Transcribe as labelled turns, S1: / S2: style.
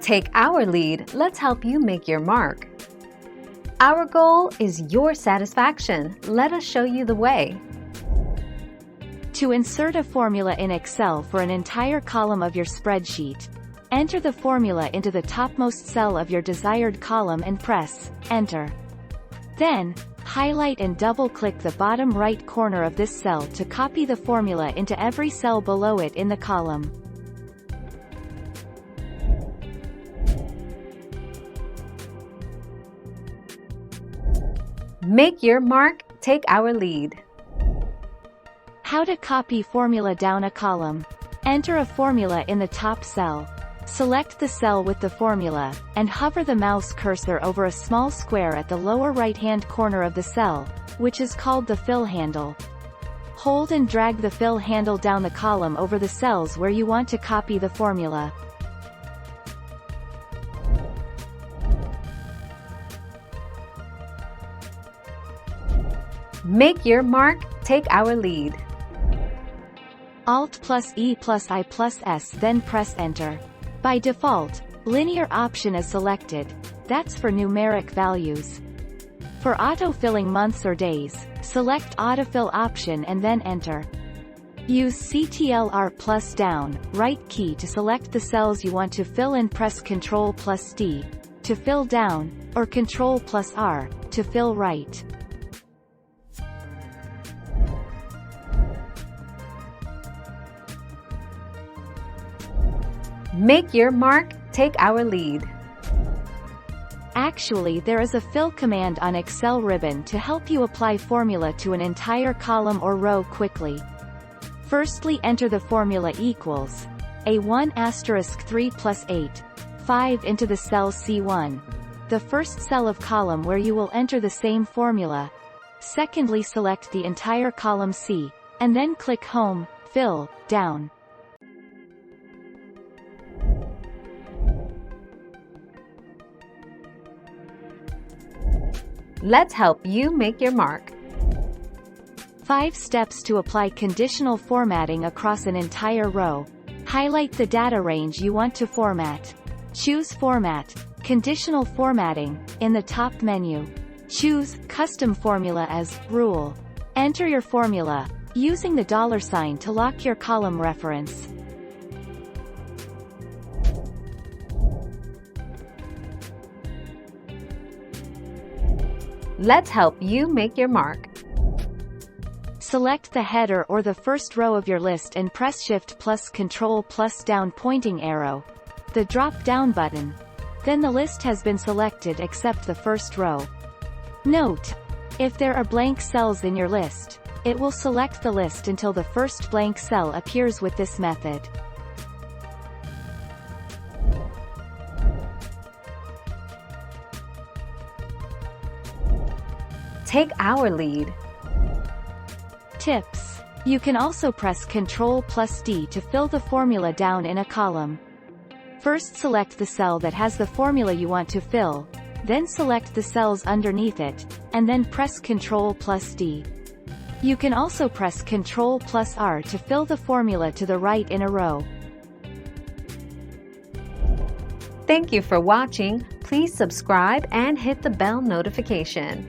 S1: Take our lead, let's help you make your mark. Our goal is your satisfaction. Let us show you the way.
S2: To insert a formula in Excel for an entire column of your spreadsheet, enter the formula into the topmost cell of your desired column and press Enter. Then, highlight and double-click the bottom right corner of this cell to copy the formula into every cell below it in the column.
S1: Make your mark, take our lead.
S2: How to copy formula down a column. Enter a formula in the top cell. Select the cell with the formula, and hover the mouse cursor over a small square at the lower right-hand corner of the cell, which is called the fill handle. Hold and drag the fill handle down the column over the cells where you want to copy the formula.
S1: Make your mark, take our lead.
S2: Alt plus E plus I plus S, then press Enter. By default, linear option is selected. That's for numeric values. For autofilling months or days, select autofill option and then Enter. Use Ctrl plus down, right key to select the cells you want to fill and press Ctrl plus D to fill down, or Ctrl plus R to fill right.
S1: Make your mark, take our lead.
S2: Actually, there is a fill command on Excel ribbon to help you apply formula to an entire column or row quickly. Firstly, enter the formula equals A1 * 3 plus 8, 5 into the cell C1, the first cell of column where you will enter the same formula. Secondly, select the entire column C, and then click Home, Fill, Down.
S1: Let's help you make your mark.
S2: 5 steps to apply conditional formatting across an entire row. Highlight the data range you want to format. Choose Format, Conditional Formatting, in the top menu. Choose Custom Formula as Rule. Enter your formula, using the $sign to lock your column reference.
S1: Let's help you make your mark.
S2: Select the header or the first row of your list and press Shift plus Control plus down pointing arrow, the drop-down button. Then the list has been selected except the first row. Note: if there are blank cells in your list, it will select the list until the first blank cell appears with this method.
S1: Take our lead.
S2: Tips: you can also press Ctrl plus D to fill the formula down in a column. First, select the cell that has the formula you want to fill, then select the cells underneath it, and then press Ctrl plus D. You can also press Ctrl plus R to fill the formula to the right in a row.
S1: Thank you for watching. Please subscribe and hit the bell notification.